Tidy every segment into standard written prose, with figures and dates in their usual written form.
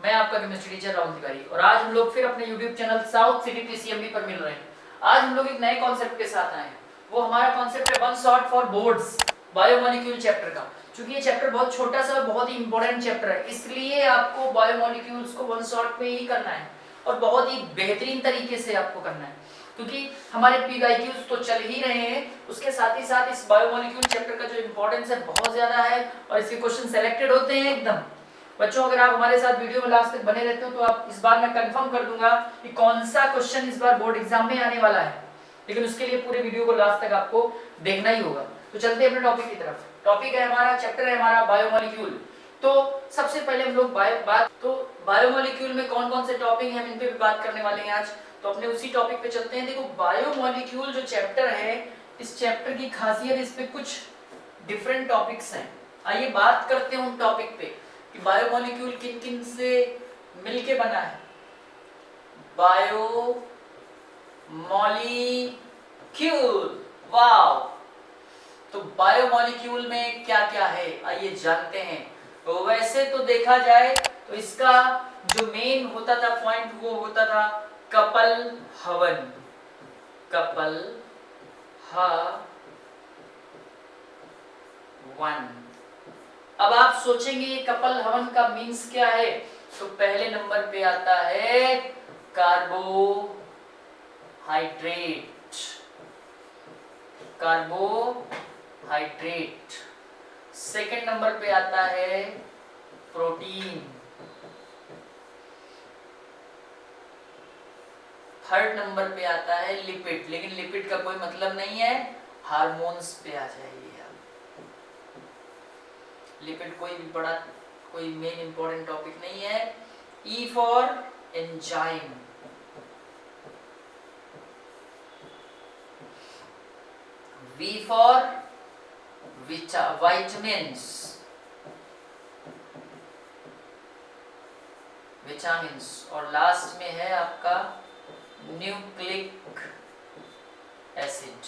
मैं आपका chemistry teacher Rahul Tiwari और आज हम लोग फिर अपने YouTube channel south city PCMB पर मिल रहे हैं। आज हम लोग एक नए कॉन्सेप्ट के साथ आए हैं। वो हमारा कॉन्सेप्ट है one shot for boards biomolecule chapter का। क्योंकि ये चैप्टर बहुत छोटा सा और बहुत ही इंपॉर्टेंट चैप्टर है, इसलिए आपको बायोमोलिक्यूल्स को वन शॉट में ही करना है और बहुत ही बेहतरीन तरीके से आपको करना है। क्योंकि हमारे पीवाईक्यूज तो चल ही रहे हैं, उसके साथ ही साथ इस बायोमोलिक्यूल चैप्टर का जो इंपॉर्टेंस है बहुत ज्यादा है और इसके क्वेश्चन सेलेक्टेड होते हैं एकदम। बच्चों अगर आप हमारे साथ वीडियो में लास्ट तक बने रहते हो तो आप इस बार मैं कंफर्म कर दूंगा कि कौन सा क्वेश्चन इस बार बोर्ड एग्जाम में आने वाला है, लेकिन उसके लिए पूरे वीडियो को लास्ट तक आपको देखना ही होगा। तो चलते हैं अपने टॉपिक की तरफ। टॉपिक है हमारा, चैप्टर है हमारा बायोमोलिक्यूल। तो सबसे पहले हम लोग बायोमोलिक्यूल में कौन कौन से टॉपिक हैं हम इन पे भी बात करने वाले हैं आज। तो अपने उसी टॉपिक पे चलते हैं। देखो बायोमोलिक्यूल जो चैप्टर है, इस चैप्टर की खासियत, इस पे कुछ डिफरेंट टॉपिक्स हैं। आइए बात करते हैं उन टॉपिक पे कि बायोमोलिक्यूल किन किन से मिलके बना है। Biomolecule, wow. तो बायोमोलिक्यूल में क्या क्या है आइए जानते हैं। तो वैसे तो देखा जाए तो इसका जो मेन होता था पॉइंट, वो होता था कपल हवन। कपल हवन। अब आप सोचेंगे ये कपल हवन का मीन्स क्या है, तो पहले नंबर पे आता है कार्बोहाइड्रेट। कार्बोहाइड्रेट। सेकंड नंबर पे आता है प्रोटीन। थर्ड नंबर पे आता है लिपिड, लेकिन लिपिड का कोई मतलब नहीं है, हार्मोन्स पे आ जाइए। लिपिड कोई मेन इंपॉर्टेंट टॉपिक नहीं है। E for enzyme. V for vitamins. और लास्ट में है आपका न्यूक्लिक एसिड।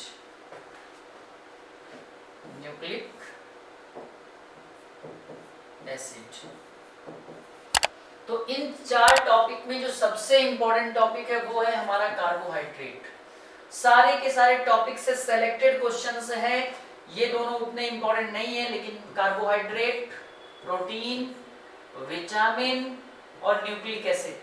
तो इन चार टॉपिक में जो सबसे इंपॉर्टेंट टॉपिक है वो है हमारा कार्बोहाइड्रेट। सारे के सारे टॉपिक से सेलेक्टेड क्वेश्चंस हैं। ये दोनों उतने इंपॉर्टेंट नहीं है, लेकिन कार्बोहाइड्रेट, प्रोटीन, विटामिन और न्यूक्लिक एसिड,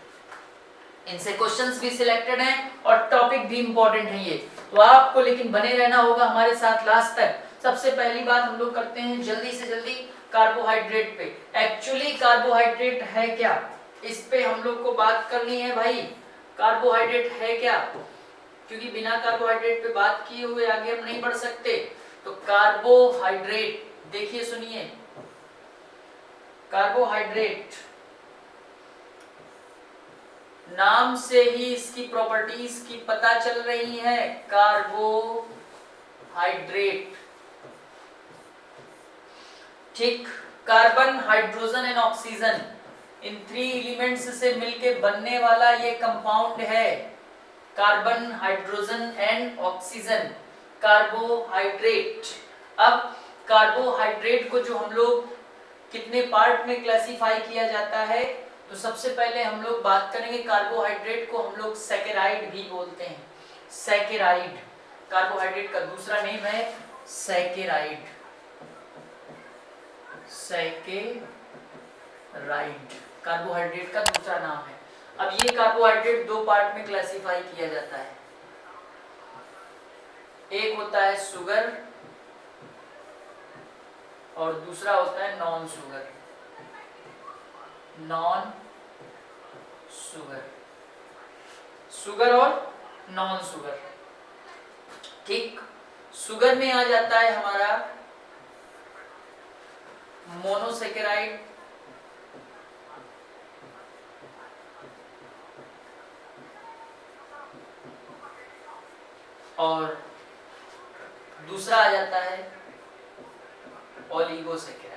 इनसे क्वेश्चंस भी सिलेक्टेड हैं और टॉपिक भी इंपॉर्टेंट है ये। तो आपको लेकिन बने रहना होगा हमारे साथ लास्ट तक। सबसे पहली बात हम लोग करते हैं जल्दी से जल्दी कार्बोहाइड्रेट पे। एक्चुअली कार्बोहाइड्रेट है क्या, इस पे हम लोग को बात करनी है भाई। कार्बोहाइड्रेट है क्या, क्योंकि बिना कार्बोहाइड्रेट पे बात किए हुए आगे हम नहीं बढ़ सकते। तो कार्बोहाइड्रेट, देखिए सुनिए, कार्बोहाइड्रेट नाम से ही इसकी प्रॉपर्टीज की पता चल रही है। कार्बोहाइड्रेट, ठीक, carbon, hydrogen and oxygen, in 3 elements से मिलके बनने वाला ये कंपाउंड है। Carbon, hydrogen and oxygen, carbohydrate. अब कार्बोहाइड्रेट को जो हम लोग कितने पार्ट में क्लासिफाई किया जाता है, तो सबसे पहले हम लोग बात करेंगे कार्बोहाइड्रेट को हम लोग सैकेराइड भी बोलते हैं। सैकेराइड, कार्बोहाइड्रेट का दूसरा नेम है सैकेराइड। सैकेराइड कार्बोहाइड्रेट का दूसरा नाम है। अब ये कार्बोहाइड्रेट 2 पार्ट में क्लासिफाई किया जाता है। एक होता है शुगर और दूसरा होता है नॉन शुगर। शुगर और नॉन शुगर, ठीक। शुगर में आ जाता है हमारा मोनोसैकेराइड, और दूसरा आ जाता है ओलिगोसैकेराइड।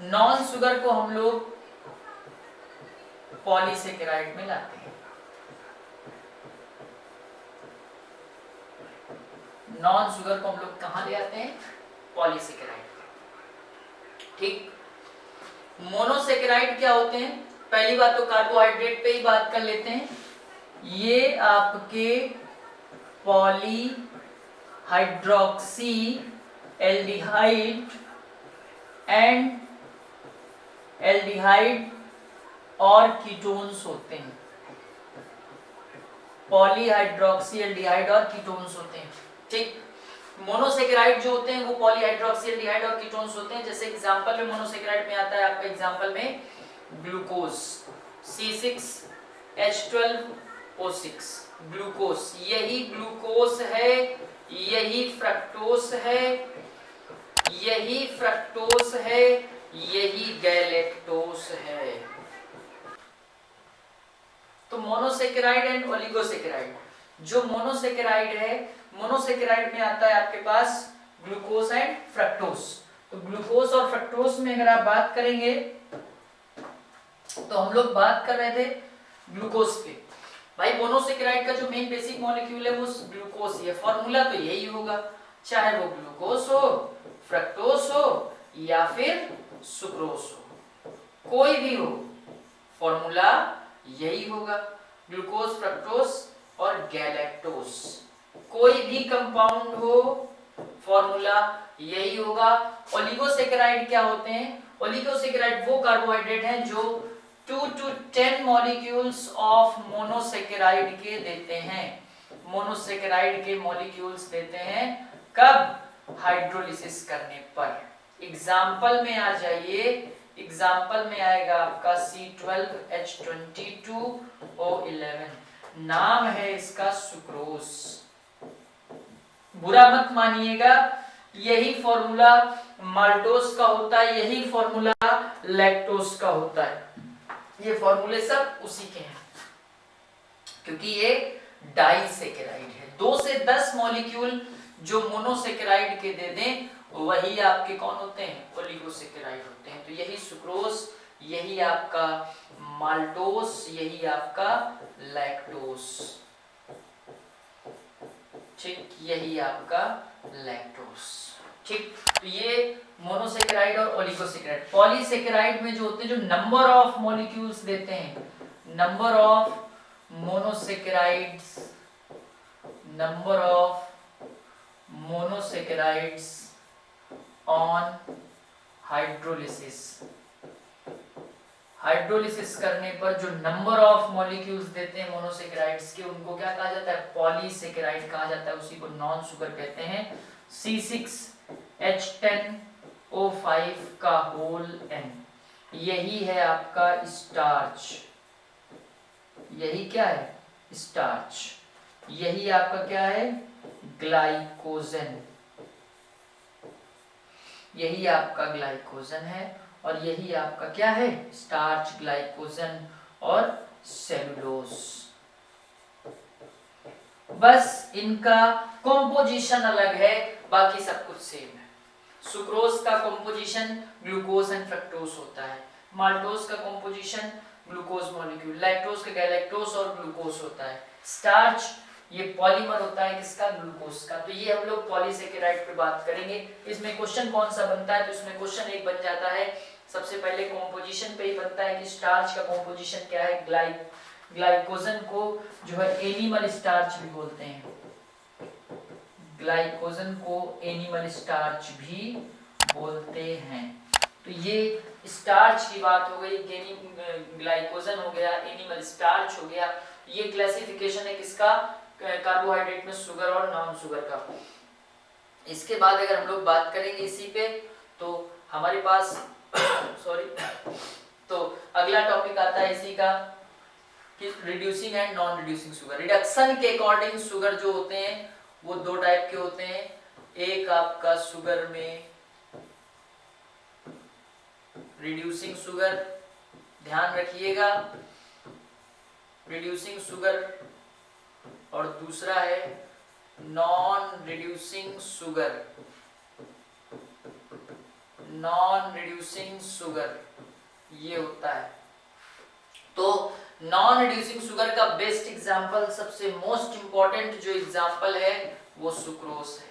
नॉन शुगर को हम लोग पॉलीसेकेराइड में लाते हैं। नॉन शुगर को हम लोग कहाँ ले आते हैं, पॉलीसेकेराइड। ठीक, मोनोसेकेराइड क्या होते हैं, पहली बात तो कार्बोहाइड्रेट पे ही बात कर लेते हैं। ये आपके poly hydroxy aldehyde and aldehyde और कीटोन्स होते हैं, पॉलीहाइड्रोक्सी एल्डिहाइड और कीटोन्स होते हैं। ठीक, मोनोसेकेराइड जो होते हैं वो पॉलीहाइड्रोक्सी एल्डिहाइड और कीटोन्स होते हैं। जैसे एग्जांपल में मोनोसेकेराइड में आता है आपका एग्जांपल में ग्लूकोज C6H12O6, ग्लूकोज, यही ग्लूकोज है, यही फ्रक्टोज है, यही फ्रक्टोज है, यही गैलेक्टोज है। तो मोनोसेकेराइड एंड ओलिगोसेकेराइड, जो मोनोसेकेराइड है, मोनोसेकेराइड में आता है आपके पास ग्लूकोज एंड फ्रक्टोज। तो ग्लूकोज और फ्रक्टोज में अगर आप बात करेंगे तो हम लोग बात कर रहे थे ग्लूकोज पे। भाई मोनोसेकेराइड का जो मेन बेसिक मॉलिक्यूल है वो ग्लूकोज ही है, फॉर्मूला तो यही होगा, चाहे वो ग्लूकोज हो, फ्रक्टोज हो या फिर सुक्रोज हो, कोई भी हो, फॉर्मूला यही होगा, ग्लूकोज, फ्रक्टोज और गैलेक्टोज, कोई भी कंपाउंड हो फॉर्मूला यही होगा। ओलिगोसेकेराइड क्या होते हैं, ओलिगोसेकेराइड वो कार्बोहाइड्रेट हैं जो 2 to 10 मॉलिक्यूल्स ऑफ मोनोसेकेराइड के देते हैं, मोनोसेकेराइड के मॉलिक्यूल्स देते हैं, कब, हाइड्रोलिसिस करने पर। एग्जाम्पल में आ जाइए, एग्जाम्पल में आएगा आपका C12H22O11, नाम है इसका सुक्रोज। बुरा मत मानिएगा, यही फॉर्मूला माल्टोज का होता है, यही फॉर्मूला लैक्टोज का होता है, ये फॉर्मूले सब उसी के हैं, क्योंकि ये डाइसेकेराइड है। 2 से 10 मॉलिक्यूल जो मोनोसेकेराइड के दे दें वही आपके कौन होते हैं, ओलिगोसेकेराइड होते हैं। तो यही सुक्रोज, यही आपका माल्टोज, यही आपका लैक्टोज, ठीक, यही आपका लैक्टोज। ठीक, तो ये मोनोसेकेराइड और ओलिगोसेकेराइड। पॉलीसेकेराइड में जो होते हैं, जो नंबर ऑफ मॉलिक्यूल्स देते हैं, number of monosaccharides, number of monosaccharides on hydrolysis, hydrolysis करने पर जो नंबर ऑफ मॉलिक्यूल्स देते हैं मोनोसेकेराइड्स के, उनको क्या कहा जाता है, पॉलीसेकेराइड कहा जाता है, उसी को नॉन शुगर कहते हैं। C6H10O5 का होल N, यही है आपका स्टार्च, यही क्या है, स्टार्च, यही आपका क्या है, ग्लाइकोजन, यही आपका ग्लाइकोजन है, और यही आपका क्या है, स्टार्च, ग्लाइकोजन और सेलुलोज। बस इनका कॉम्पोजिशन अलग है, बाकी सब कुछ सेम है। सुक्रोज का कॉम्पोजिशन ग्लूकोज एंड फ्रक्टोज होता है, माल्टोज का कॉम्पोजिशन ग्लूकोज मॉलिक्यूल, लैक्टोज का गैलेक्टोज और ग्लूकोज होता है, स्टार्च ये पॉलीमर होता है किसका, ग्लूकोज का। तो ये हम लोग पॉलीसेकेराइड पे बात करेंगे। इसमें क्वेश्चन कौन सा बनता है, तो इसमें क्वेश्चन एक बन जाता है, सबसे पहले कॉम्पोजिशन पे ही बनता है कि स्टार्च का कॉम्पोजिशन क्या है, ग्लाइकोजन को जो है एनिमल स्टार्च भी बोलते हैं, ग्लाइकोजन को एनिमल स्टार्च भी बोलते हैं। तो ये स्टार्च की बात हो गई, ग्लाइकोजन हो गया, एनिमल स्टार्च हो गया। ये क्लासिफिकेशन है किसका, कार्बोहाइड्रेट में शुगर और नॉन शुगर का। इसके बाद अगर हम लोग बात करेंगे इसी पे, तो हमारे पास सॉरी, तो अगला टॉपिक आता है इसी का कि reducing and non reducing sugar. Reduction के अकॉर्डिंग शुगर जो होते हैं वो 2 टाइप के होते हैं, एक आपका शुगर में रिड्यूसिंग शुगर, ध्यान रखिएगा, रिड्यूसिंग शुगर, और दूसरा है non reducing sugar, non reducing sugar ये होता है। तो नॉन रिड्यूसिंग शुगर का बेस्ट एग्जांपल, सबसे मोस्ट इंपॉर्टेंट जो एग्जांपल है वो सुक्रोज है।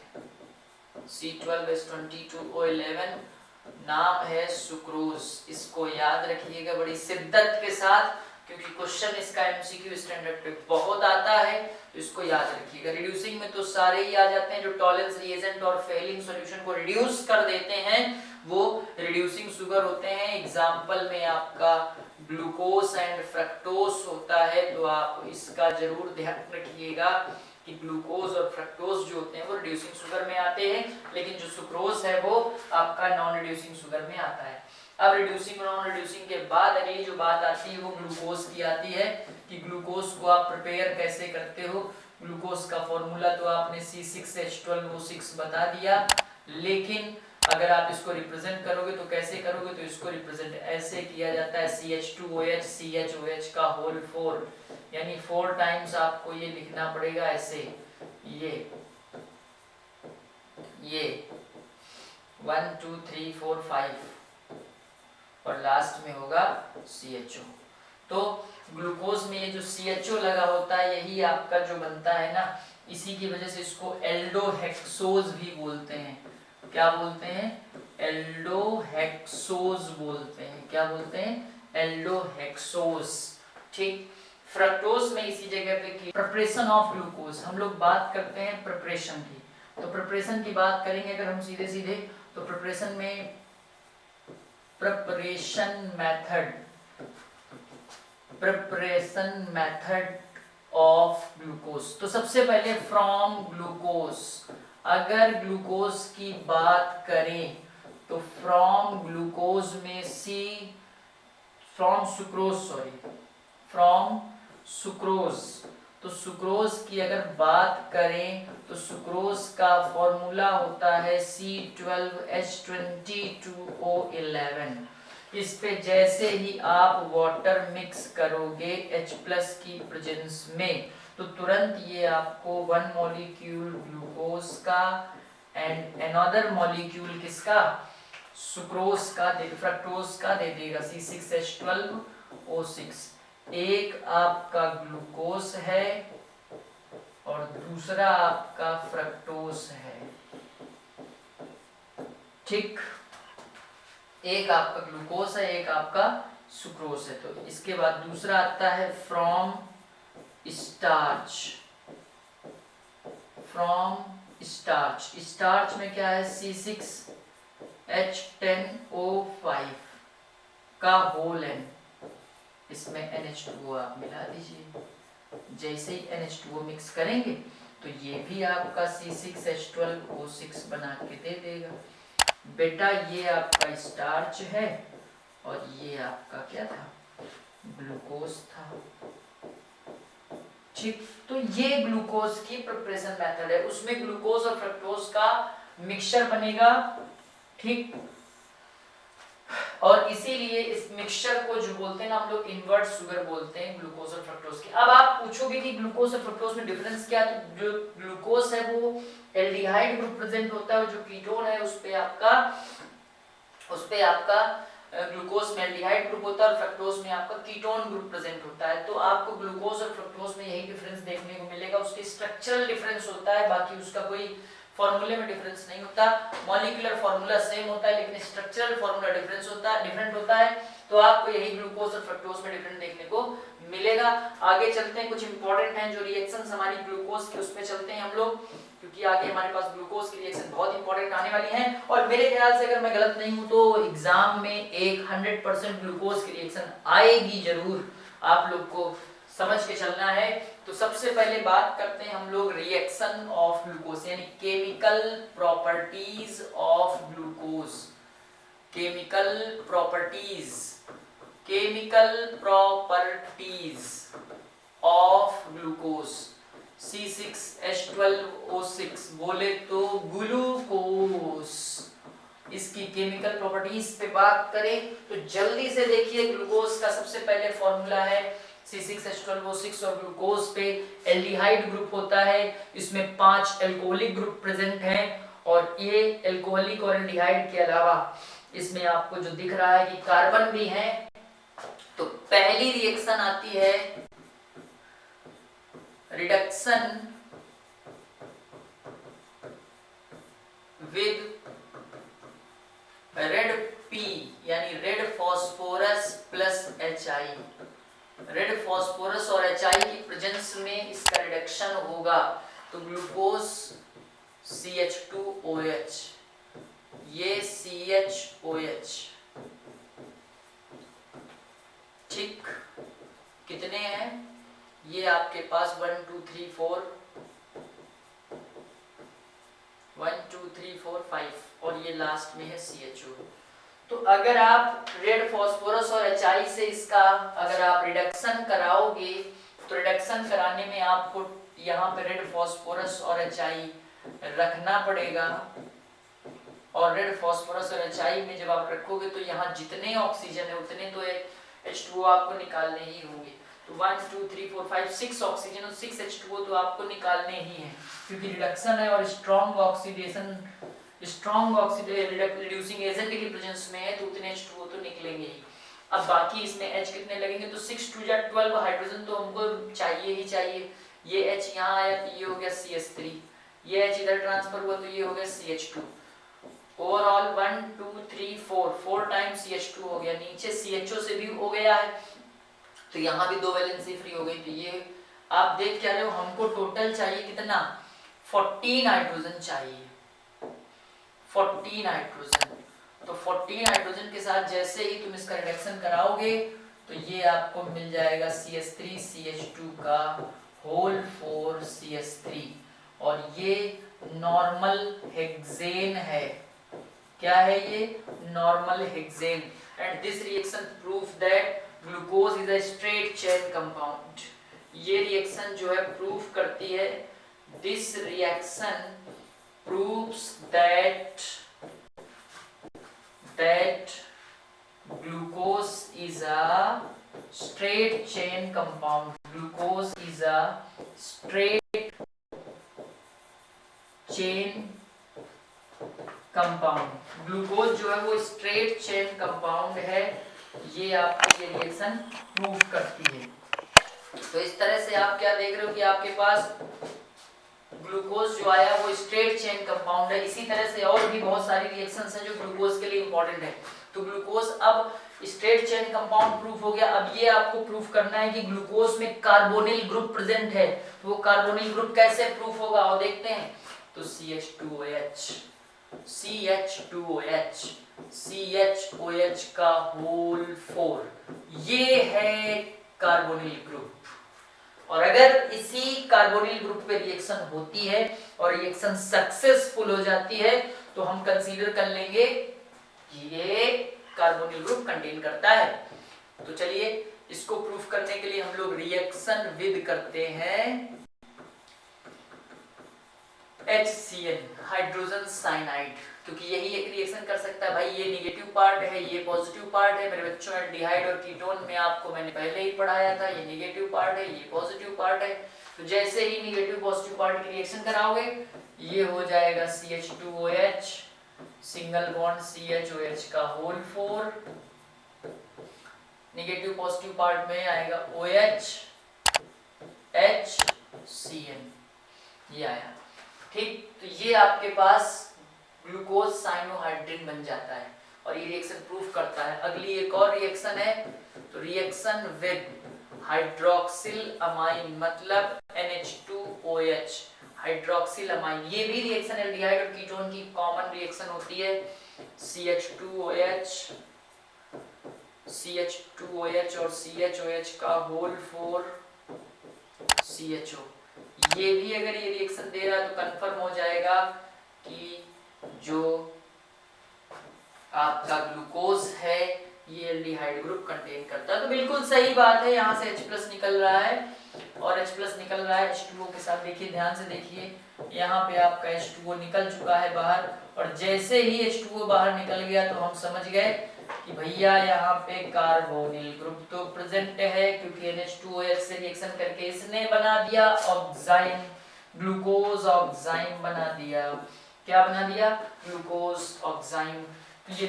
C12H22O11, नाम है सुक्रोज। इसको याद रखिएगा बड़ी शिद्दत के साथ, क्योंकि क्वेश्चन इसका एमसीक्यू स्टैंडर्ड पे बहुत आता है, तो इसको याद रखिएगा। रिड्यूसिंग में तो सारे ही आ जाते हैं, जो टॉलेंस रिएजेंट और फेलिंग सॉल्यूशन को रिड्यूस कर देते हैं वो रिड्यूसिंग शुगर होते हैं। एग्जांपल में आपका ग्लूकोज एंड फ्रक्टोज होता है, तो आप इसका जरूर ध्यान रखिएगा कि ग्लूकोज और फ्रक्टोज जो होते हैं वो रिड्यूसिंग शुगर में आते हैं, लेकिन जो सुक्रोज है वो आपका नॉन रिड्यूसिंग शुगर में आता है। अब रिड्यूसिंग नॉन रिड्यूसिंग के बाद अगली जो बात आती है वो ग्लूकोज की आती है कि ग्लूकोज को आप प्रिपेयर कैसे करते हो। ग्लूकोज का फॉर्मूला तो आपने C6H12O6 बता दिया, लेकिन अगर आप इसको रिप्रेजेंट करोगे तो कैसे करोगे, तो इसको रिप्रेजेंट ऐसे किया जाता है CH2OH CHOH का होल 4, यानी 4 टाइम्स आपको ये लिखना पड़ेगा ऐसे, ये 1 2 3 4 5 और लास्ट में होगा CHO। तो ग्लूकोज में ये जो CHO लगा होता है यही आपका जो बनता है ना, इसी की वजह से इसको एल्डोहेक्सोज भी बोलते हैं। क्या बोलते हैं? एल्डोहेक्सोज बोलते हैं। क्या बोलते हैं? एल्डोहेक्सोज। ठीक। फ्रक्टोज में इसी जगह पे की प्रिपरेशन ऑफ ग्लूकोज, हम लोग बात करते हैं प्रिपरेशन की, तो प्रिपरेशन की बात करेंगे अगर हम सीधे सीधे, तो प्रिपरेशन में प्रिपरेशन मेथड ऑफ ग्लूकोज। तो सबसे पहले फ्रॉम ग्लूकोज, अगर ग्लूकोज की बात करें तो फ्रॉम ग्लूकोज में फ्रॉम सुक्रोज, तो सुक्रोज की अगर बात करें तो सुक्रोज का फॉर्मूला होता है C12H22O11। इस पे जैसे ही आप वाटर मिक्स करोगे H+ की प्रेजेंस में, तो तुरंत ये आपको 1 मॉलिक्यूल ग्लूकोज का एंड अनदर मॉलिक्यूल किसका? सुक्रोज का, फ्रक्टोज का दे देगा C6H12O6। एक आपका ग्लूकोज है और दूसरा आपका फ्रक्टोज है। ठीक, एक आपका ग्लूकोज है, एक आपका सुक्रोज है। तो इसके बाद दूसरा आता है फ्रॉम स्टार्च। स्टार्च में क्या है? C6H10O5 का होल n, इसमें NH2O आप मिला दीजिए। जैसे ही NH2O मिक्स करेंगे तो ये भी आपका C6H12O6 बना के दे देगा। बेटा ये आपका स्टार्च है और ये आपका क्या था? ग्लूकोज था। ठीक, तो ये ग्लूकोज की प्रिपरेशन मेथड है, उसमें ग्लूकोज और फ्रक्टोज का मिक्सचर बनेगा। ठीक, और इसीलिए इस मिक्सचर को जो बोलते हैं ना हम लोग इनवर्ट शुगर बोलते हैं ग्लूकोज और फ्रक्टोज की। अब आप पूछोगे कि ग्लूकोज और फ्रक्टोज में डिफरेंस क्या है, तो जो ग्लूकोज है वो एल्डिहाइड ग्रुप प्रेजेंट होता है, जो कीटोन है उस पे आपका ग्लूकोज में एल्डिहाइड ग्रुप होता है और फ्रक्टोज में आपका कीटोन ग्रुप प्रेजेंट होता है। तो आपको ग्लूकोज और फ्रक्टोज में यही डिफरेंस देखने को मिलेगा, उसके स्ट्रक्चरल डिफरेंस होता है, बाकी उसका कोई फॉर्मूले में डिफरेंस नहीं होता। मॉलिक्यूलर फॉर्मूला सेम होता है लेकिन स्ट्रक्चरल फॉर्मूला डिफरेंट होता है। तो आपको यही ग्लूकोज और फ्रक्टोज में डिफरेंट देखने को मिलेगा। आगे चलते हैं, कुछ इंपॉर्टेंट हैं जो रिएक्शंस हमारी ग्लूकोज के उस पे चलते हैं हम लोग, क्योंकि आगे हमारे पास ग्लूकोज की रिएक्शन बहुत इंपॉर्टेंट आने वाली है। और मेरे ख्याल से अगर मैं गलत नहीं हूं तो एग्जाम में 100% ग्लूकोज की रिएक्शन आएगी जरूर, आप लोग को समझ के चलना है। तो सबसे पहले बात करते हैं हम लोग रिएक्शन ऑफ ग्लूकोज, यानी chemical properties of glucose. Chemical properties of glucose. C6H12O6 बोले तो ग्लूकोज, इसकी केमिकल प्रॉपर्टीज पे बात करें तो जल्दी से देखिए, ग्लूकोज का सबसे पहले फॉर्मूला है C6H12O6 और ग्लूकोज पे एल्डिहाइड ग्रुप होता है, इसमें 5 एल्कोहलिक ग्रुप प्रेजेंट हैं। और ये एल्कोहलिक और एल्डिहाइड के अलावा इसमें आपको जो दिख रहा है कि कार्बन भी है। तो पहली रिएक्शन आती है रिडक्शन विद रेड पी यानी red phosphorus plus HI, red phosphorus और HI की प्रेजेंस में इसका रिडक्शन होगा तो ग्लूकोज CH2OH, ये CHOH, ठीक, कितने हैं ये आपके पास 1 2 3 4 1 2 3 4 5 और ये लास्ट में है CHO। तो अगर आप रेड फॉस्फोरस और HI से इसका अगर आप रिडक्शन कराओगे तो रिडक्शन कराने में आपको यहाँ पे रेड फॉस्फोरस और HI रखना पड़ेगा और रेड फॉस्फोरस और HI में जब आप रखोगे तो यहाँ जितने ऑक्सीजन है उतने तो H2O आपको निकालने ही होंगे। तो 1 2 3 4 5 6 ऑक्सीजन और 6 H2O तो आपको निकालने ही है क्योंकि रिडक्शन है और स्ट्रॉन्ग रिड्यूसिंग एजेंट की प्रेजेंस में है तो उतने H2O तो निकलेंगे ही। अब बाकी इसमें H कितने लगेंगे तो 6 2 12 हाइड्रोजन तो हमको चाहिए ही चाहिए। ये H यहाँ आया तो ये हो गया CH3, ये H इधर ट्रांसफर हुआ तो ये हो गया CH2। ओवरऑल 1 2 3 4 टाइम्स CH2 हो गया, नीचे CHO से भी हो गया है तो यहाँ भी 2 वैलेंसी फ्री हो गई। तो ये आप देख क्या रहे हो, हमको टोटल चाहिए कितना 14 हाइड्रोजन चाहिए, 14 हाइड्रोजन। तो 14 हाइड्रोजन के साथ जैसे ही तुम इसका रिडक्शन कराओगे तो ये आपको मिल जाएगा CH3 CH2 का होल 4 CH3 और ये नॉर्मल हेक्सेन है। क्या है ये normal hexane and this reaction proof that glucose is a straight chain compound. ये रिएक्शन जो है प्रूफ करती है, this reaction proves that glucose is a straight chain compound. Glucose is a straight chain compound. Glucose जो है वो straight chain compound है, ये आपकी ये रिएक्शन प्रूफ करती है। तो इस तरह से आप क्या देख रहे हो कि आपके पास ग्लूकोज जो आया वो स्ट्रेट चेन कंपाउंड है। इसी तरह से और भी बहुत सारी रिएक्शंस हैं जो ग्लूकोज के लिए इंपॉर्टेंट है। तो ग्लूकोज अब स्ट्रेट चेन कंपाउंड प्रूफ हो गया। अब ये आपको प्रूफ करना है कि ग्लूकोज में कार्बोनिल ग्रुप प्रेजेंट है, तो वो कार्बोनिल ग्रुप कैसे प्रूफ होगा और देखते हैं। तो CH2OH का होल 4 ये है कार्बोनिल ग्रुप। और अगर इसी कार्बोनिल ग्रुप पे रिएक्शन होती है और रिएक्शन सक्सेसफुल हो जाती है तो हम कंसीडर कर लेंगे कि ये कार्बोनिल ग्रुप कंटेन करता है। तो चलिए इसको प्रूफ करने के लिए हम लोग रिएक्शन विद करते हैं HCN हाइड्रोजन साइनाइड, क्योंकि यही एक रिएक्शन कर सकता है। भाई ये निगेटिव पार्ट है, ये पॉजिटिव पार्ट है। मेरे बच्चों एल्डिहाइड और कीटोन में आपको मैंने पहले ही पढ़ाया था, ये निगेटिव पार्ट है, ये पॉजिटिव पार्ट है। तो जैसे ही निगेटिव पॉजिटिव पार्ट की रिएक्शन कराओगे ये हो जाएगा CH2OH सिंगल बॉन्ड CHOH का होल 4, निगेटिव पॉजिटिव पार्ट में आएगा OH HCN, ये आया। ठीक, तो ये आपके पास ग्लूकोज साइनोहाइड्रिन बन जाता है और ये रिएक्शन प्रूफ करता है। अगली एक और रिएक्शन है, तो रिएक्शन विद हाइड्रोक्सिल अमाइन मतलब NH2OH हाइड्रोक्सिल अमाइन। ये भी रिएक्शन एल्डिहाइड और कीटोन की कॉमन रिएक्शन होती है। CH2OH और CHOH का होल 4 CHO। ये भी अगर ये रिएक्शन दे रहा है तो कंफर्म हो जाएगा कि जो आपका ग्लूकोज है ये एल्डिहाइड ग्रुप कंटेन करता है। तो बिल्कुल सही बात है, यहाँ से H+ निकल रहा है और H+ निकल रहा है H2O के साथ। देखिए ध्यान से देखिए, यहाँ पे आपका H2O निकल चुका है बाहर और जैसे ही H2O बाहर निकल गया तो हम समझ गए कि भैया यहाँ पे कार्बोनिल ग्रुप तो प्रेजेंट है, क्योंकि NH2OH से रिएक्शन करके इसने बना दिया ऑक्साइन, ग्लूकोज ऑक्साइन बना दिया। क्या बना दिया? ग्लूकोज ऑक्साइन। तो ये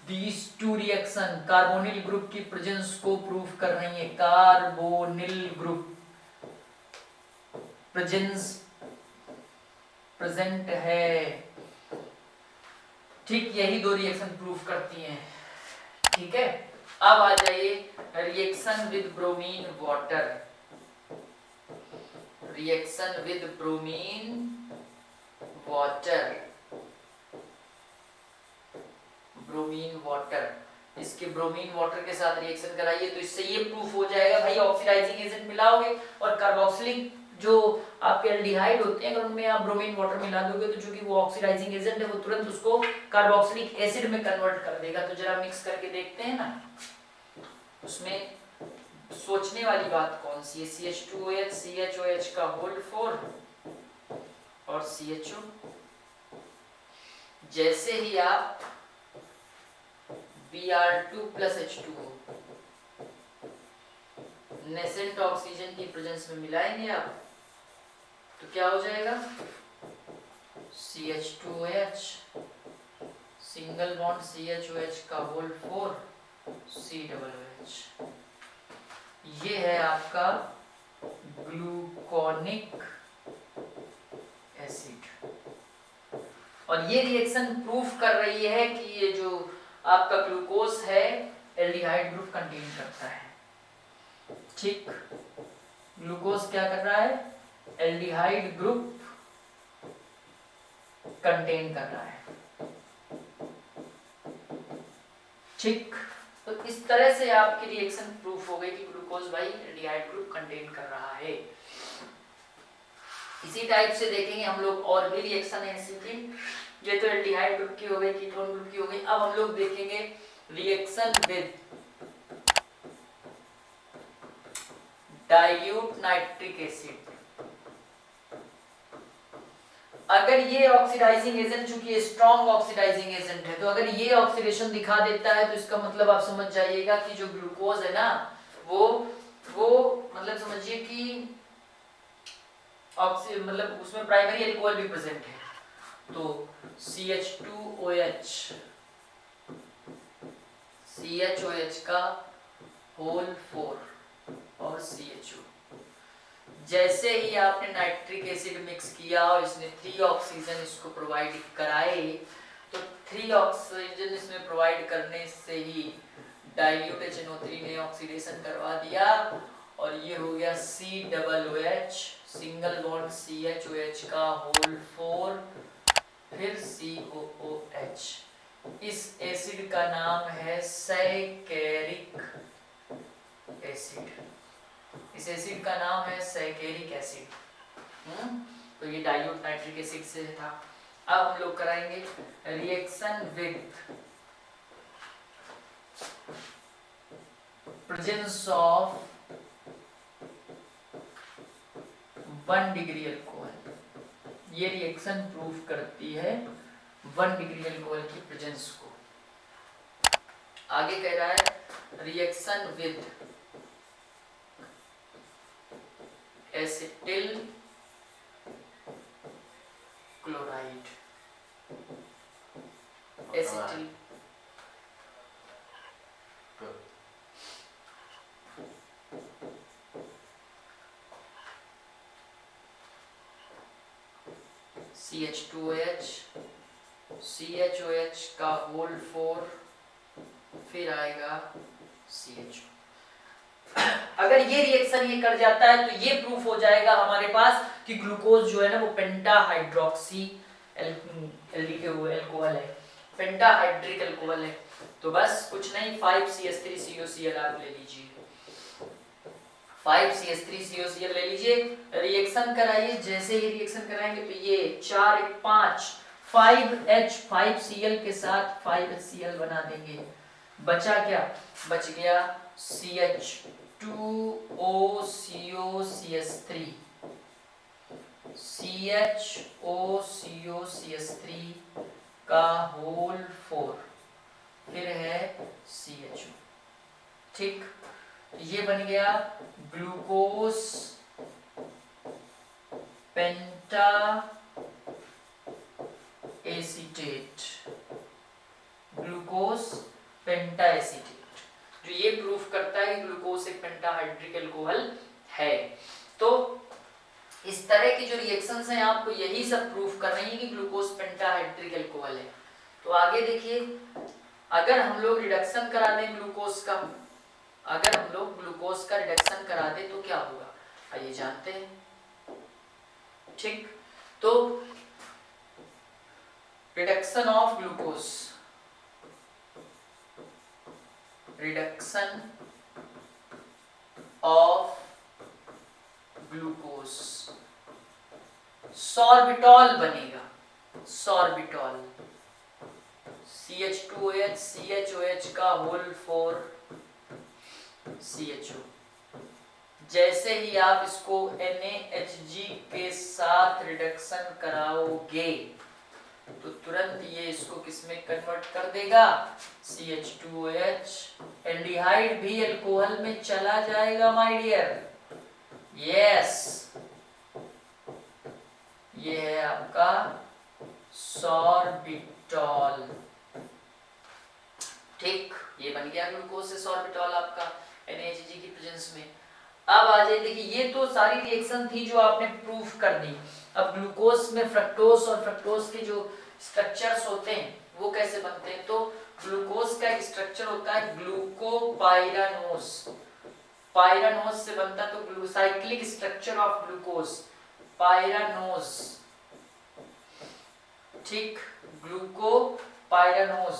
these two reaction carbonyl group की प्रेजेंस को प्रूफ कर रही है। कार्बोनिल ग्रुप प्रेजेंट है ठीक, यही दो रिएक्शन प्रूफ करती हैं। ठीक है, अब आ जाइए reaction with bromine water. Reaction with bromine water, bromine water, इसके ब्रोमीन वाटर के साथ रिएक्शन कराइए तो इससे ये प्रूफ हो जाएगा भाई ऑक्सीडाइजिंग एजेंट मिलाओगे और कार्बोक्सिलिक जो आपके एल्डिहाइड होते हैं अगर उनमें आप ब्रोमीन वाटर मिला दोगे तो जो कि वो ऑक्सीडाइजिंग एजेंट है वो तुरंत उसको कार्बोक्सिलिक एसिड में कन्वर्ट कर देगा। तो जरा मिक्स करके देखते हैं ना, उसमें सोचने वाली बात कौन सी है, CH2OH CHOH का होल 4 और CHO। जैसे ही आप Br2 plus H2O nascent oxygen की प्रेजेंस में मिलाएंगे आप तो क्या हो जाएगा, CH2OH सिंगल बॉन्ड CHOH का होल 4 COOH। ये है आपका ग्लूकोनिक एसिड और ये रिएक्शन प्रूफ कर रही है कि ये जो आपका ग्लूकोज है एल्डिहाइड ग्रुप कंटेन करता है। ठीक, ग्लूकोज क्या कर रहा है, एल्डिहाइड ग्रुप कंटेन कर रहा है। ठीक, तो इस तरह से आपकी रिएक्शन प्रूफ हो गई कि ग्लूकोज भाई एल्डिहाइड ग्रुप कंटेन कर रहा है। इसी टाइप से देखेंगे हम लोग और भी रिएक्शन है ऐसी की, ये तो एल्डिहाइड ग्रुप की हो गई, कीटोन ग्रुप की हो गई। अब हम लोग देखेंगे reaction with dilute nitric acid. अगर ये ऑक्सीडाइजिंग एजेंट, चूंकि स्ट्रॉन्ग ऑक्सीडाइजिंग एजेंट है, तो अगर ये ऑक्सीडेशन दिखा देता है तो इसका मतलब आप समझ जाइएगा कि जो ग्लूकोज है ना वो मतलब समझिए कि मतलब उसमें प्राइमरी एल्कोहल भी प्रेजेंट है। तो CH2OH CHOH का होल 4 और CHO। जैसे ही आपने नाइट्रिक एसिड मिक्स किया और इसने 3 ऑक्सीजन इसको प्रोवाइड कराए तो 3 ऑक्सीजन इसमें प्रोवाइड करने से ही डाइल्यूट HNO3 ने ऑक्सीडेशन करवा दिया और ये हो गया COOH सिंगल बॉन्ड CHOH का होल 4 फिर COOH। इस एसिड का नाम है सैकेरिक एसिड। इस एसिड का नाम है सैकेरिक एसिड। तो ये डाइल्यूट नाइट्रिक एसिड से था। अब हम लोग कराएंगे reaction with presence of 1 degree alcohol. ये रिएक्शन प्रूफ करती है 1 डिग्री अल्कोहल की प्रेजेंस को। आगे कह रहा है reaction with acetyl chloride. Acetyl CH2OH CHOH का होल 4 फिर आएगा CHO। अगर ये रिएक्शन ये कर जाता है तो ये प्रूफ हो जाएगा हमारे पास कि ग्लूकोज जो है ना वो पेंटा हाइड्रोक्सी एल्कोहल है, पेंटा हाइड्रिक एल्कोहल है। तो बस कुछ नहीं, 5CH3COCl आप ले लीजिए, 5CH3COCl ले लीजिए, रिएक्शन कराइए। जैसे ही रिएक्शन कराएंगे तो ये 4 1 5 5H5Cl के साथ 5HCl बना देंगे। बचा क्या, बच गया CH2OCOCH3 CHOCOCH3 का होल 4 फिर है CHO। ठीक, ये बन गया ग्लूकोज पेंटा एसीटेट, ग्लूकोज पेंटा एसीटेट, जो ये प्रूफ करता है कि ग्लूकोज एक पेंटाहाइड्रिक अल्कोहल है। तो इस तरह की जो रिएक्शंस हैं आपको यही सब प्रूफ कर रही है कि ग्लूकोज पेंटाहाइड्रिक अल्कोहल है। तो आगे देखिए, अगर हम लोग रिडक्शन करा दें ग्लूकोज का, अगर हम लोग ग्लूकोज का रिडक्शन करा दें तो क्या होगा, आइए जानते हैं। ठीक, तो reduction of glucose, reduction of glucose, sorbitol बनेगा, सॉर्बिटॉल, CH2OH CHOH का होल 4 CHO। जैसे ही आप इसको NaHG के साथ रिडक्शन कराओगे तो तुरंत ये इसको किसमें कन्वर्ट कर देगा, CH2OH, एल्डिहाइड भी अल्कोहल में चला जाएगा माय डियर। यस, ये है आपका सॉर्बिटॉल। ठीक, ये बन गया ग्लूकोज से सॉर्बिटॉल आपका NaHG की प्रेजेंस में। अब आ जाइए, देखिए ये तो सारी रिएक्शन थी जो आपने प्रूफ कर दी। अब ग्लूकोज में फ्रक्टोज और फ्रक्टोज के जो स्ट्रक्चर्स होते हैं वो कैसे बनते हैं, तो ग्लूकोज का एक स्ट्रक्चर होता है ग्लूकोपाइरानोज, पाइरानोज से बनता है, तो साइक्लिक स्ट्रक्चर ऑफ ग्लूकोज, पाइरानोज। ठीक, ग्लूकोपाइरानोज,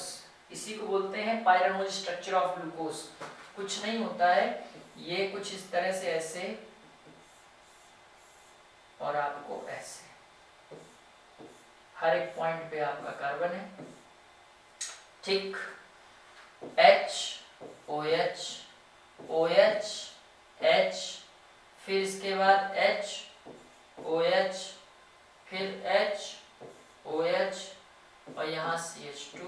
इसी को बोलते हैं पाइरानोज स्ट्रक्चर ऑफ ग्लूकोज। कुछ नहीं होता है, ये कुछ इस तरह से ऐसे और आपको ऐसे, हर एक पॉइंट पे आपका कार्बन है। ठीक, HOH, OH, H, फिर इसके बाद H, OH, फिर H, OH और यहाँ CH2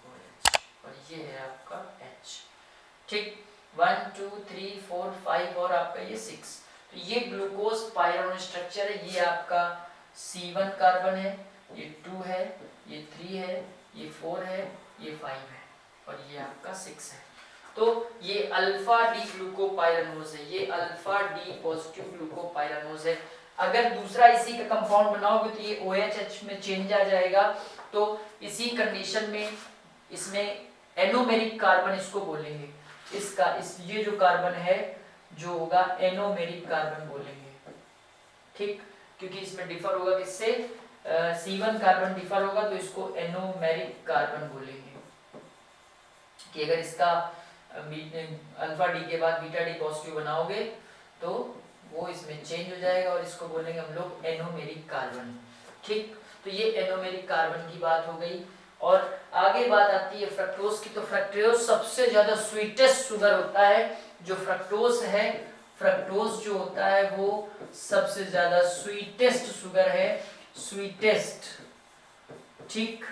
OH, और ये है आपका H। ठीक, 1 2 3 4 5 और आपका ये 6। तो ये ग्लूकोज पाइरानोज स्ट्रक्चर है। ये आपका C1 कार्बन है, ये 2 है, ये 3 है, ये 4 है, ये 5 है और ये आपका 6 है। तो ये अल्फा डी ग्लूकोपाइरानोज है, ये अल्फा डी पॉजिटिव ग्लूकोपाइरानोज है। अगर दूसरा इसी का कंपाउंड बनाओगे तो ये OH में चेंज आ जाएगा। तो इसी कंडीशन में इसमें एनोमेरिक कार्बन इसको बोलेंगे, इसका ये जो कार्बन है जो होगा एनोमेरिक कार्बन बोलेंगे। ठीक, क्योंकि इसमें डिफर होगा किससे, C1 कार्बन डिफर होगा तो इसको एनोमेरिक कार्बन बोलेंगे। कि अगर इसका अल्फा डी के बाद बीटा डी पॉजिटिव बनाओगे तो वो इसमें चेंज हो जाएगा और इसको बोलेंगे हम लोग एनोमेरिक कार्बन। ठीक, तो ये एनोमेरिक कार्बन की बात हो गई। और आगे बात आती है फ्रक्टोज की। तो फ्रक्टोज सबसे ज्यादा स्वीटेस्ट शुगर होता है। जो फ्रक्टोज है, फ्रक्टोज जो होता है वो सबसे ज्यादा स्वीटेस्ट शुगर है, स्वीटेस्ट। ठीक,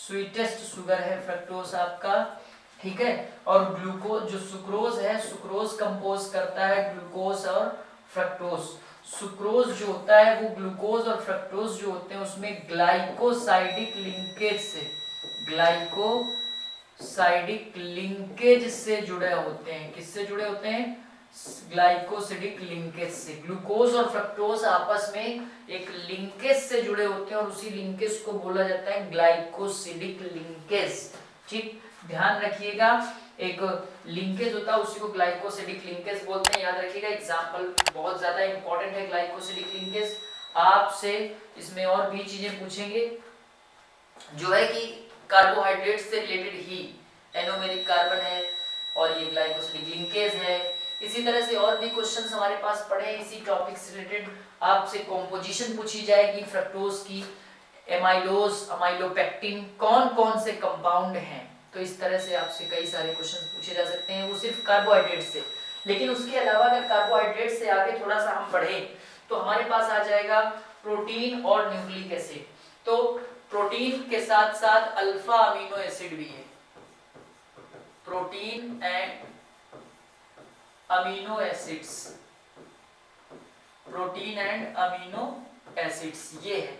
स्वीटेस्ट शुगर है फ्रक्टोज आपका। ठीक है, और ग्लूकोज जो सुक्रोज है, सुक्रोज कंपोज करता है ग्लूकोज और फ्रक्टोज। सुक्रोज जो होता है वो ग्लूकोज और फ्रक्टोज जो होते हैं उसमें ग्लाइकोसाइडिक लिंकेज से, ग्लाइकोसाइडिक लिंकेज से जुड़े होते हैं। किससे जुड़े होते हैं, ग्लाइकोसिडिक लिंकेज से। ग्लूकोज और फ्रक्टोज आपस में एक लिंकेज से जुड़े होते हैं और उसी लिंकेज को बोला जाता है ग्लाइकोसिडिक लिंकेज। ठीक, ध्यान रखिएगा, एक लिंकेज होता है उसी को ग्लाइकोसिडिक लिंकेज बोलते हैं। याद रखिएगा, एग्जांपल बहुत ज्यादा इंपॉर्टेंट है ग्लाइकोसिडिक लिंकेज। आपसे इसमें और भी चीजें पूछेंगे जो है कि कार्बोहाइड्रेट से रिलेटेड ही एनोमेरिक कार्बन है और ये ग्लाइकोसिडिक लिंकेज है। इसी तरह से और भी क्वेश्चंस हमारे पास पड़े हैं इसी टॉपिक से रिलेटेड। आपसे कॉम्पोजिशन पूछी जाएगी फ्रक्टोज की, एमाइलोज, अमाइलोपेक्टिन, कौन कौन से कंपाउंड हैं। तो इस तरह से आपसे कई सारे क्वेश्चंस पूछे जा सकते हैं, वो सिर्फ कार्बोहाइड्रेट से। लेकिन उसके अलावा अगर कार्बोहाइड्रेट से आगे थोड़ा सा हम बढ़े तो हमारे पास आ जाएगा प्रोटीन और न्यूक्लिक एसिड। तो प्रोटीन के साथ साथ अल्फा अमीनो एसिड भी है, protein and amino acids, protein and amino acids ये है।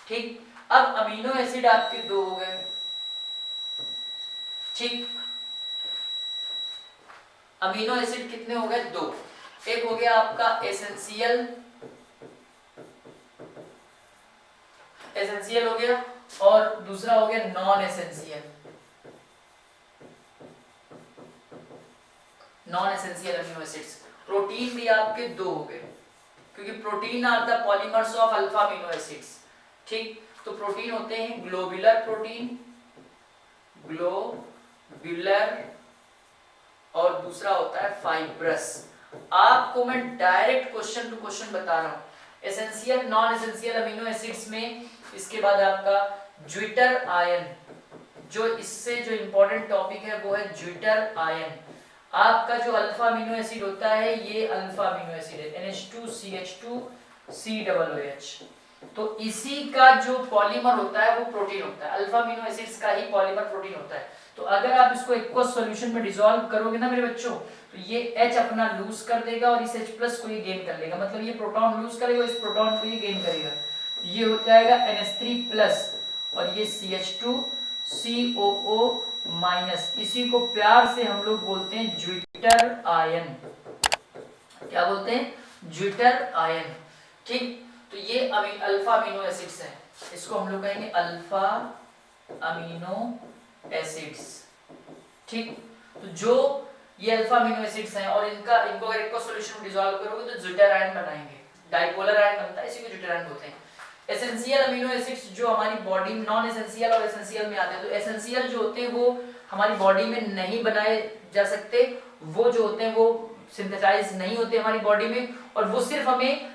ठीक, अब अमीनो एसिड आपके दो हो गए। ठीक, अमीनो एसिड कितने हो गए, दो। एक हो गया आपका एसेंशियल, एसेंशियल हो गया, और दूसरा हो गया non essential. Non essential amino acids, protein भी आपके दो हो गए, क्योंकि protein are the polymers of alpha amino acids. ठीक, तो प्रोटीन होते हैं ग्लोबुलर प्रोटीन, ग्लोबुलर, और दूसरा होता है फाइब्रस। आपको मैं डायरेक्ट क्वेश्चन टू क्वेश्चन बता रहा हूं। Essential non essential amino acids में इसके बाद आपका ज्विटर आयन, जो इससे जो इंपॉर्टेंट टॉपिक है वो है ज्विटर आयन। आपका जो अल्फा अमीनो एसिड होता है ये अल्फा अमीनो एसिड है NH2CH2COOH। तो इसी का जो पॉलीमर होता है वो प्रोटीन होता है, अल्फा अमीनो एसिड्स का ही पॉलीमर प्रोटीन होता है। तो अगर आप इसको एक्वस सॉल्यूशन में डिसॉल्व करोगे ना मेरे बच्चों, तो ये H अपना लूज कर देगा और इस H+ को ये गेन कर लेगा, मतलब ये प्रोटॉन लूज करेगा, इस प्रोटॉन को ये गेन करेगा, ये हो जाएगा NH3+ और ये CH2COO-। इसी को प्यार से हम लोग बोलते हैं ज्विटर आयन। क्या बोलते हैं? Zwitter ion. ठीक, तो ये अल्फा अमीनो एसिड्स हैं, इसको हम लोग कहेंगे अल्फा अमीनो एसिड्स। ठीक, तो जो ये अल्फा अमीनो एसिड्स हैं और इनको अगर एक्वस सॉल्यूशन में डिसॉल्व करोगे तो ज्विटर आयन बनाएंगे, डाइपोलर आयन बनता है, इसी को ज्विटर आयन बोलते हैं। एसेंशियल अमीनो एसिड्स जो हमारी बॉडी में, नॉन एसेंशियल और एसेंशियल में आते हैं। तो एसेंशियल जो होते हैं वो हमारी बॉडी में नहीं बनाए जा सकते, वो जो होते हैं वो सिंथेसाइज नहीं होते हमारी बॉडी में, और वो सिर्फ हमें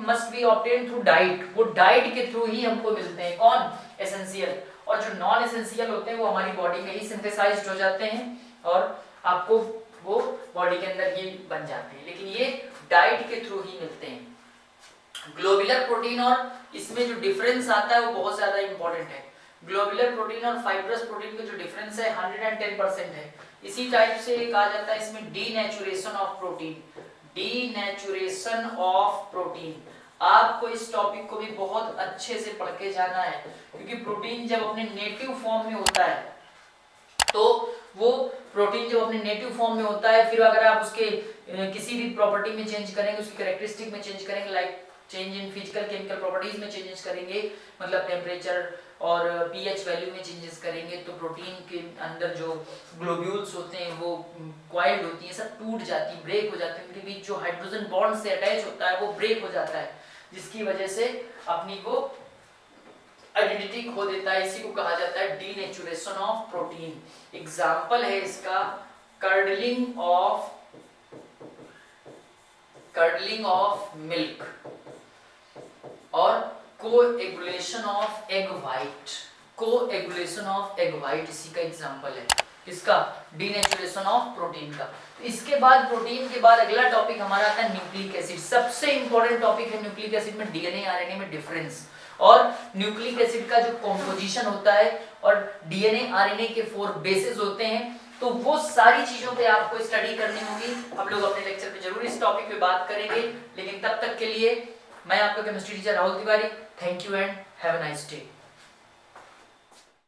must be obtain through diet, वो डाइट के थ्रू ही हमको मिलते हैं। कौन? एसेंशियल। और जो नॉन एसेंशियल होते हैं वो हमारी बॉडी में ही सिंथेसाइज्ड हो जाते हैं और आपको वो बॉडी के अंदर ही बन जाते हैं, लेकिन ये डाइट के थ्रू ही मिलते हैं। ग्लोबुलर प्रोटीन और इसमें जो डिफरेंस आता है वो बहुत ज्यादा इंपॉर्टेंट है। ग्लोबुलर प्रोटीन और फाइब्रस प्रोटीन का जो डिफरेंस है 110% है। इसी टाइप से कहा जाता है इसमें denaturation of protein, denaturation of protein. आपको इस टॉपिक को भी बहुत अच्छे से पढ़ के जाना है, क्योंकि प्रोटीन जब अपने नेटिव फॉर्म में होता है, तो वो प्रोटीन जब अपने नेटिव फॉर्म में होता है, फिर अगर आप उसके किसी भी प्रॉपर्टी में चेंज करेंगे, उसकी कैरेक्टरिस्टिक में चेंज करेंगे, like change in physical chemical properties में चेंजेस करेंगे, मतलब टेम्परेचर और पीएच वैल्यू में चेंजेस करेंगे, तो प्रोटीन के अंदर जो ग्लोब्यूल्स होते हैं वो क्वाइल्ड होती हैं, सब टूट जाती है, ब्रेक हो जाती है, उनके बीच जो हाइड्रोजन बॉन्ड से अटैच होता है वो ब्रेक हो जाता है, जिसकी वजह से अपनी वो आइडेंटिटी खो देता है। इसी को कहा जाता है डीनेचुरेशन ऑफ प्रोटीन। एग्जाम्पल है इसका कर्डलिंग ऑफ मिल्क और coagulation of egg white. Coagulation of egg white इसी का एग्जांपल है, किसका? डीनेचुरेशन ऑफ प्रोटीन का। तो इसके बाद प्रोटीन के बाद अगला टॉपिक हमारा आता है न्यूक्लिक एसिड। सबसे इंपॉर्टेंट टॉपिक है न्यूक्लिक एसिड में डीएनए आरएनए में डिफरेंस, और न्यूक्लिक एसिड का जो कॉम्पोजिशन होता है और डीएनए आरएनए के 4 बेसेस होते हैं, तो वो सारी चीजों पे आपको स्टडी करनी होगी। हम लोग अपने लेक्चर पे जरूर इस टॉपिक पे बात करेंगे, लेकिन तब तक के लिए मैं आपका chemistry teacher Rahul Tiwari, thank you and have a nice day.